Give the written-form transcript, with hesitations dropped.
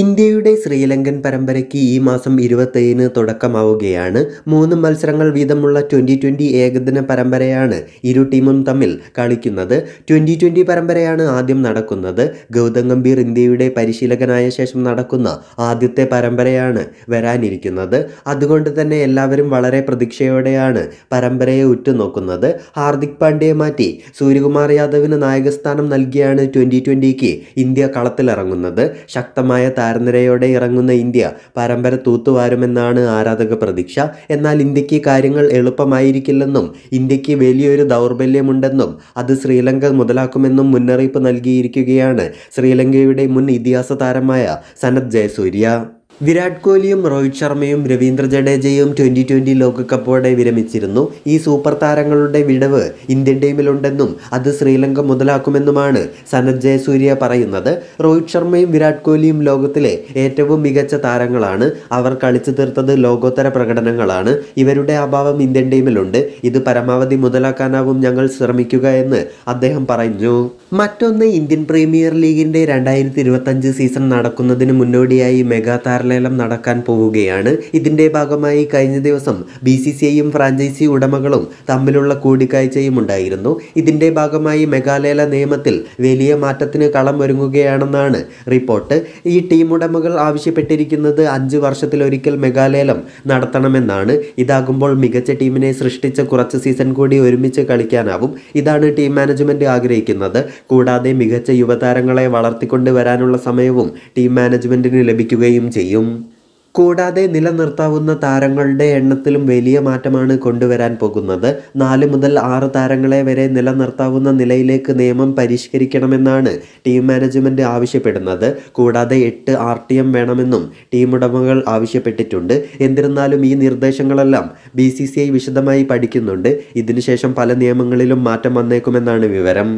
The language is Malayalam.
ഇന്ത്യയുടെ ശ്രീലങ്കൻ പരമ്പരയ്ക്ക് ഈ മാസം 27-ന് തുടക്കമാവുകയാണ്. 3 മത്സരങ്ങൾ വീതമുള്ള 2020 ഏകദിന പരമ്പരയാണ് ഇരു ടീമും തമ്മിൽ കളിക്കുന്നത്. 2020 പരമ്പരയാണ് ആദ്യം നടക്കുന്നത്. ഗൗതം ഗംഭീർ ഇന്ത്യയുടെ പരിശീലകനായ ശേഷം നടക്കുന്ന ആദ്യത്തെ പരമ്പരയാണ് വരാനിരിക്കുന്നത്. അതുകൊണ്ട് തന്നെ എല്ലാവരും വളരെ പ്രതീക്ഷയോടെയാണ് പരമ്പരയെ ഉറ്റുനോക്കുന്നത്. ഹാർദിക് പാണ്ഡ്യയെ മാറ്റി സൂര്യകുമാർ യാദവിന് നായകസ്ഥാനം നൽകിയാണ് 2020ക്ക് ഇന്ത്യ കളത്തിലിറങ്ങുന്നത്. ശക്തമായ താരനിരയോടെ ഇറങ്ങുന്ന ഇന്ത്യ പരമ്പര തൂത്തുവാരുമെന്നാണ് ആരാധക പ്രതീക്ഷ. എന്നാൽ ഇന്ത്യക്ക് കാര്യങ്ങൾ എളുപ്പമായിരിക്കില്ലെന്നും ഇന്ത്യക്ക് വലിയൊരു ദൗർബല്യമുണ്ടെന്നും അത് ശ്രീലങ്ക മുതലാക്കുമെന്നും മുന്നറിയിപ്പ് നൽകിയിരിക്കുകയാണ് ശ്രീലങ്കയുടെ മുൻ ഇതിഹാസ താരമായ സനത് ജയസൂര്യ. വിരാട് കോഹ്ലിയും രോഹിത് ശർമ്മയും രവീന്ദ്ര ജഡേജയും 2020 ലോകകപ്പോടെ വിരമിച്ചിരുന്നു. ഈ സൂപ്പർ താരങ്ങളുടെ വിടവ് ഇന്ത്യൻ ടീമിലുണ്ടെന്നും അത് ശ്രീലങ്ക മുതലാക്കുമെന്നുമാണ് സനത് ജയസൂര്യ പറയുന്നത്. രോഹിത് ശർമ്മയും വിരാട് കോഹ്ലിയും ലോകത്തിലെ ഏറ്റവും മികച്ച താരങ്ങളാണ്. അവർ കളിച്ചു തീർത്തത് ലോകോത്തര പ്രകടനങ്ങളാണ്. ഇവരുടെ അഭാവം ഇന്ത്യൻ ടീമിലുണ്ട്. ഇത് പരമാവധി മുതലാക്കാനാവും ഞങ്ങൾ ശ്രമിക്കുക എന്ന് അദ്ദേഹം പറഞ്ഞു. മറ്റൊന്ന്, ഇന്ത്യൻ പ്രീമിയർ ലീഗിൻ്റെ 2025 സീസൺ നടക്കുന്നതിന് മുന്നോടിയായി മെഗാ ലേലം നടക്കാൻ പോവുകയാണ്. ഇതിൻ്റെ ഭാഗമായി കഴിഞ്ഞ ദിവസം BCCIയും ഫ്രാഞ്ചൈസി ഉടമകളും തമ്മിലുള്ള കൂടിക്കാഴ്ചയും ഉണ്ടായിരുന്നു. ഇതിൻ്റെ ഭാഗമായി മെഗാലേല നിയമത്തിൽ വലിയ മാറ്റത്തിന് കളം ഒരുങ്ങുകയാണെന്നാണ് റിപ്പോർട്ട്. ഈ ടീം ഉടമകൾ ആവശ്യപ്പെട്ടിരിക്കുന്നത് 5 വർഷത്തിലൊരിക്കൽ മെഗാലേലം നടത്തണമെന്നാണ്. ഇതാകുമ്പോൾ മികച്ച ടീമിനെ സൃഷ്ടിച്ച കുറച്ച് സീസൺ കൂടി ഒരുമിച്ച് കളിക്കാനാവും. ഇതാണ് ടീം മാനേജ്മെൻറ്റ് ആഗ്രഹിക്കുന്നത്. കൂടാതെ മികച്ച യുവതാരങ്ങളെ വളർത്തിക്കൊണ്ട് വരാനുള്ള സമയവും ടീം മാനേജ്മെൻറ്റിന് ലഭിക്കുകയും ചെയ്യും. കൂടാതെ നിലനിർത്താവുന്ന താരങ്ങളുടെ എണ്ണത്തിലും വലിയ മാറ്റമാണ് കൊണ്ടുവരാൻ പോകുന്നത്. 4 മുതൽ 6 താരങ്ങളെ വരെ നിലനിർത്താവുന്ന നിലയിലേക്ക് നിയമം പരിഷ്കരിക്കണമെന്നാണ് ടീം മാനേജ്മെൻറ്റ് ആവശ്യപ്പെടുന്നത്. കൂടാതെ 8 RTM വേണമെന്നും ടീം ഉടമകൾ ആവശ്യപ്പെട്ടിട്ടുണ്ട്. എന്നിരുന്നാലും ഈ നിർദ്ദേശങ്ങളെല്ലാം BCCI വിശദമായി പഠിക്കുന്നുണ്ട്. ഇതിനുശേഷം പല നിയമങ്ങളിലും മാറ്റം വന്നേക്കുമെന്നാണ് വിവരം.